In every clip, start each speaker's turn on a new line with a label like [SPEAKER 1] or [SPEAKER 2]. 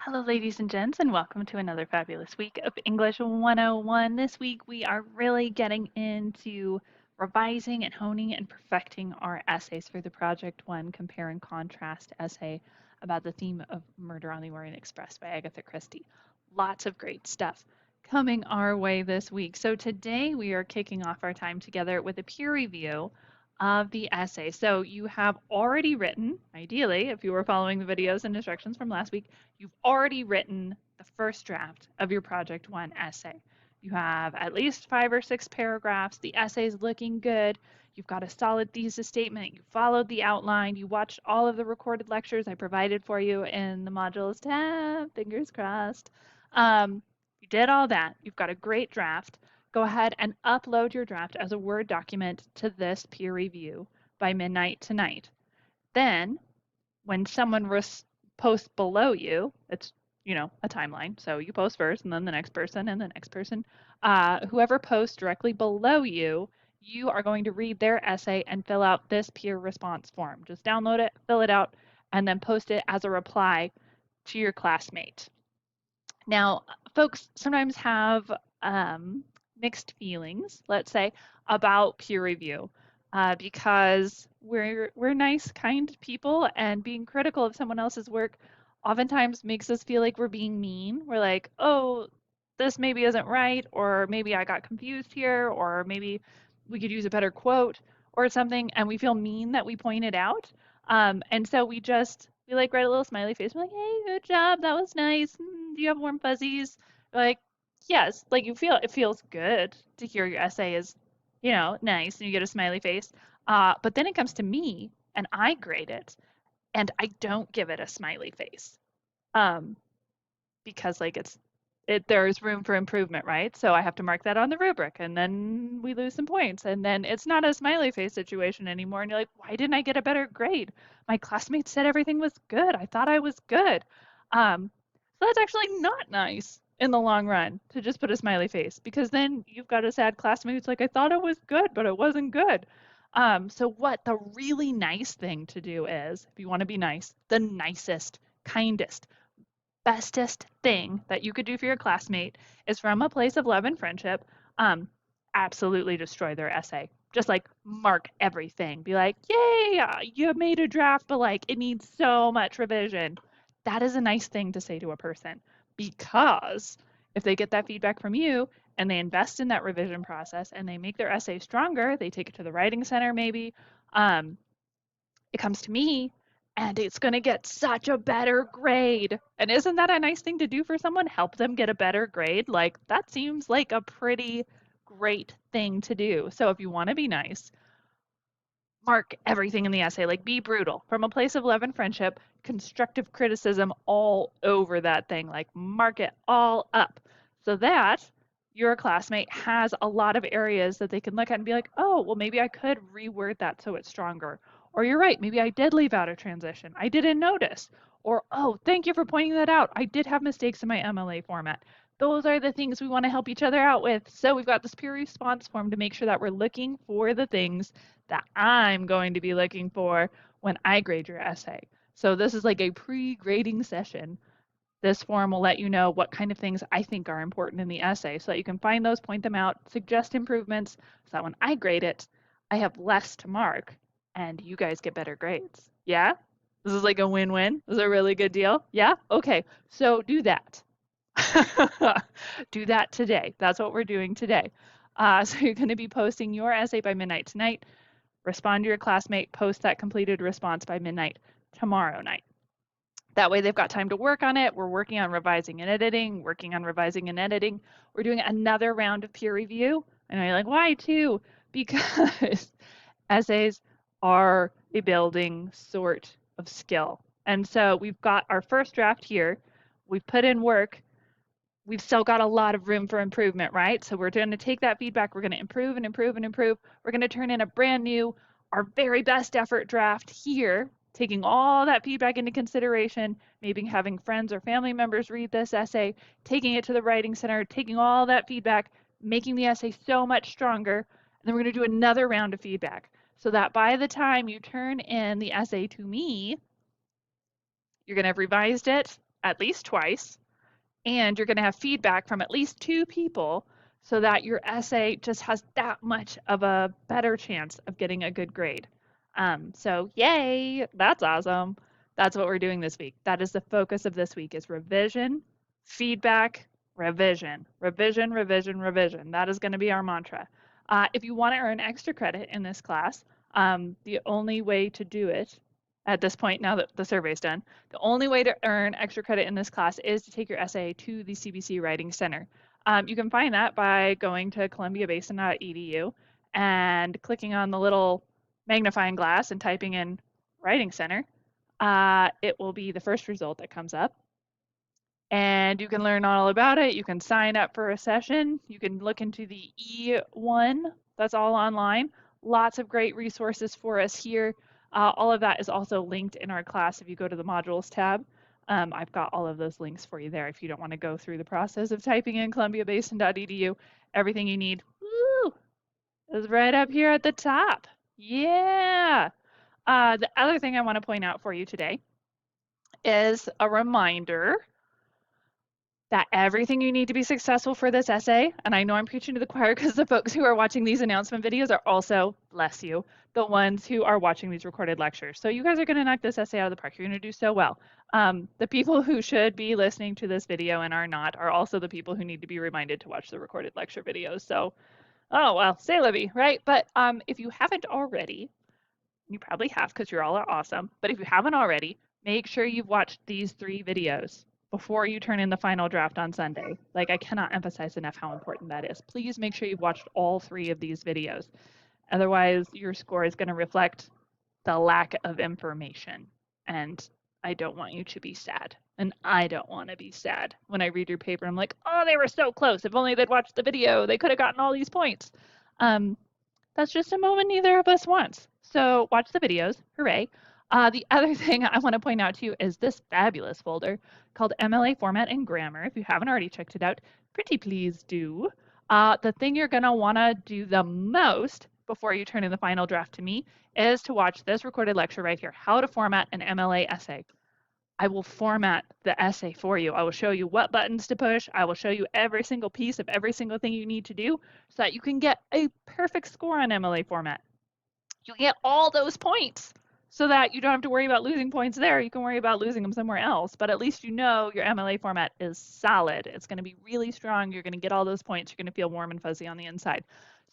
[SPEAKER 1] Hello, ladies and gents, and welcome to another fabulous week of English 101. This week, we are really getting into revising and honing and perfecting our essays for the Project One Compare and Contrast essay about the theme of Murder on the Orient Express by Agatha Christie. Lots of great stuff coming our way this week. So, today we are kicking off our time together with a peer review of the essay. So, you have already written, ideally, if you were following the videos and instructions from last week, you've already written the first draft of your Project One essay. You have at least 5 or 6 paragraphs. The essay's looking good. You've got a solid thesis statement. You followed the outline. You watched all of the recorded lectures I provided for you in the modules tab. Fingers crossed. You did all that. You've got a great draft. Go ahead and upload your draft as a Word document to this peer review by midnight tonight. Then, when someone posts below you, it's a timeline. So you post first, and then the next person, and the next person. Whoever posts directly below you, you are going to read their essay and fill out this peer response form. Just download it, fill it out, and then post it as a reply to your classmate. Now, folks sometimes have mixed feelings, let's say, about peer review because we're nice, kind people, and being critical of someone else's work oftentimes makes us feel like we're being mean. We're like, oh, this maybe isn't right, or maybe I got confused here, or maybe we could use a better quote or something, and we feel mean that we pointed out. And so we like write a little smiley face. We're like, hey, good job, that was nice. Do you have warm fuzzies? We're like, yes, like it feels good to hear your essay is, nice, and you get a smiley face. But then it comes to me, and I grade it, and I don't give it a smiley face. Um, because like there's room for improvement, right? So I have to mark that on the rubric, and then we lose some points, and then it's not a smiley face situation anymore. And you're like, why didn't I get a better grade? My classmates said everything was good. I thought I was good. So that's actually not nice in the long run to just put a smiley face, because then you've got a sad classmate who's like, I thought it was good, but it wasn't good. So what the really nice thing to do is, if you want to be nice, the nicest, kindest, bestest thing that you could do for your classmate is, from a place of love and friendship, um, absolutely destroy their essay. Just like mark everything. Be like, yay, you made a draft, but like it needs so much revision. That is a nice thing to say to a person, because if they get that feedback from you and they invest in that revision process and they make their essay stronger, they take it to the writing center maybe. Um, it comes to me and it's going to get such a better grade. And isn't that a nice thing to do for someone? Help them get a better grade? Like, that seems like a pretty great thing to do. So if you want to be nice, mark everything in the essay. Like, be brutal. From a place of love and friendship, constructive criticism all over that thing. Like, mark it all up so that your classmate has a lot of areas that they can look at and be like, oh, well, maybe I could reword that so it's stronger. Or you're right, maybe I did leave out a transition. I didn't notice. Or, oh, thank you for pointing that out. I did have mistakes in my MLA format. Those are the things we want to help each other out with. So we've got this peer response form to make sure that we're looking for the things that I'm going to be looking for when I grade your essay. So this is like a pre-grading session. This form will let you know what kind of things I think are important in the essay so that you can find those, point them out, suggest improvements, so that when I grade it, I have less to mark and you guys get better grades. Yeah? This is like a win-win. This is a really good deal. Yeah? Okay. So do that. Do that today. That's what we're doing today. So you're going to be posting your essay by midnight tonight. Respond to your classmate, post that completed response by midnight tomorrow night. That way they've got time to work on it. We're working on revising and editing, working on revising and editing. We're doing another round of peer review. I know you're like, why two? Because essays are a building sort of skill. And so we've got our first draft here. We've put in work. We've still got a lot of room for improvement, right? So we're going to take that feedback. We're going to improve and improve and improve. We're going to turn in a brand new, our very best effort draft here, taking all that feedback into consideration, maybe having friends or family members read this essay, taking it to the writing center, taking all that feedback, making the essay so much stronger. And then we're going to do another round of feedback so that by the time you turn in the essay to me, you're going to have revised it, at least twice, and you're going to have feedback from at least 2 people so that your essay just has that much of a better chance of getting a good grade. So yay, that's awesome. That's what we're doing this week. That is the focus of this week is revision, feedback, revision, revision, revision, revision. That is going to be our mantra. If you want to earn extra credit in this class, the only way to do it at this point, now that the survey's done, the only way to earn extra credit in this class is to take your essay to the CBC Writing Center. You can find that by going to columbiabasin.edu and clicking on the little magnifying glass and typing in Writing Center. It will be the first result that comes up. And you can learn all about it. You can sign up for a session. You can look into the E1. That's all online. Lots of great resources for us here. All of that is also linked in our class if you go to the modules tab. I've got all of those links for you there if you don't want to go through the process of typing in columbiabasin.edu. Everything you need is right up here at the top. Yeah. The other thing I want to point out for you today is a reminder that everything you need to be successful for this essay, and I know I'm preaching to the choir because the folks who are watching these announcement videos are also, bless you, the ones who are watching these recorded lectures. So you guys are going to knock this essay out of the park. You're going to do so well. The people who should be listening to this video and are not are also the people who need to be reminded to watch the recorded lecture videos. So, oh, well, say Libby, right? But if you haven't already, you probably have because you're all awesome. But if you haven't already, make sure you've watched these 3 videos before you turn in the final draft on Sunday. Like, I cannot emphasize enough how important that is. Please make sure you've watched all 3 of these videos. Otherwise, your score is going to reflect the lack of information. And I don't want you to be sad. And I don't want to be sad when I read your paper. I'm like, oh, they were so close. If only they'd watched the video, they could have gotten all these points. That's just a moment neither of us wants. So watch the videos. Hooray. The other thing I want to point out to you is this fabulous folder called MLA Format and Grammar. If you haven't already checked it out, pretty please do. The thing you're going to want to do the most before you turn in the final draft to me is to watch this recorded lecture right here, How to Format an MLA Essay. I will format the essay for you. I will show you what buttons to push. I will show you every single piece of every single thing you need to do so that you can get a perfect score on MLA format. You get all those points so that you don't have to worry about losing points there. You can worry about losing them somewhere else, but at least you know your MLA format is solid. It's going to be really strong. You're going to get all those points. You're going to feel warm and fuzzy on the inside.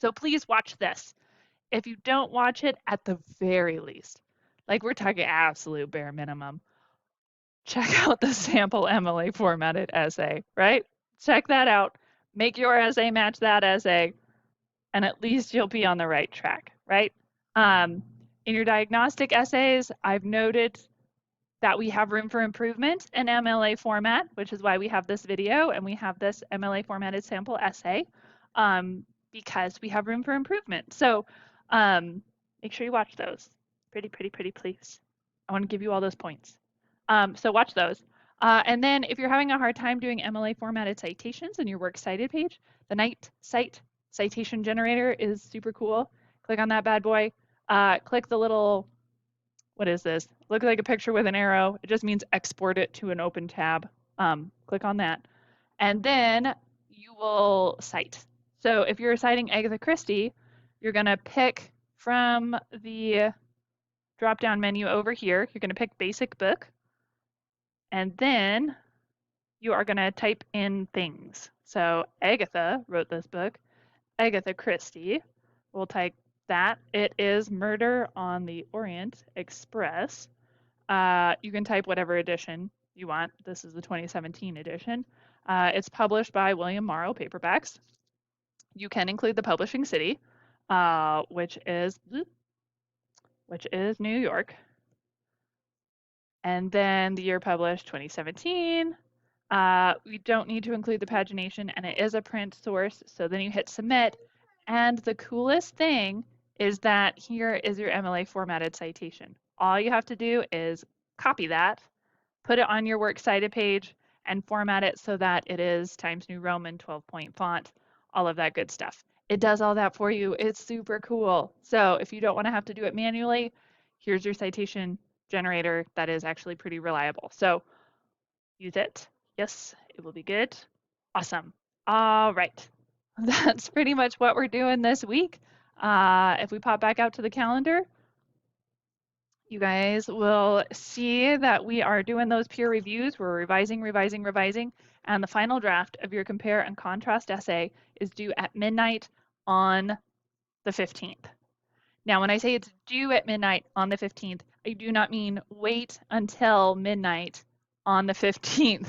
[SPEAKER 1] So please watch this. If you don't watch it, at the very least, like we're talking absolute bare minimum, check out the sample MLA formatted essay, right? Check that out. Make your essay match that essay, and at least you'll be on the right track, right? In your diagnostic essays, I've noted that we have room for improvement in MLA format, which is why we have this video and we have this MLA formatted sample essay, because we have room for improvement. So make sure you watch those. Pretty, please. I want to give you all those points. So watch those. And then if you're having a hard time doing MLA formatted citations in your Works Cited page, the Knight Cite citation generator is super cool. Click on that bad boy. Click the little, what is this? Looks like a picture with an arrow. It just means export it to an open tab. Click on that. And then you will cite. So if you're citing Agatha Christie, you're going to pick from the drop-down menu over here. You're going to pick Basic Book. And then you are going to type in things. So Agatha wrote this book. Agatha Christie. We'll type that. It is Murder on the Orient Express. You can type whatever edition you want. This is the 2017 edition. It's published by William Morrow Paperbacks. You can include the publishing city, which is New York. And then the year published, 2017. We don't need to include the pagination, and it is a print source. So then you hit submit. And the coolest thing is that here is your MLA formatted citation. All you have to do is copy that, put it on your Works Cited page, and format it so that it is Times New Roman 12-point font, all of that good stuff. It does all that for you. It's super cool. So if you don't want to have to do it manually, here's your citation generator that is actually pretty reliable. So Use it. Yes, it will be good. Awesome. All right. That's pretty much what we're doing this week. If we pop back out to the calendar, you guys will see that we are doing those peer reviews. We're revising, revising, revising, and the final draft of your compare and contrast essay is due at midnight on the 15th. Now, when I say it's due at midnight on the 15th, I do not mean wait until midnight on the 15th.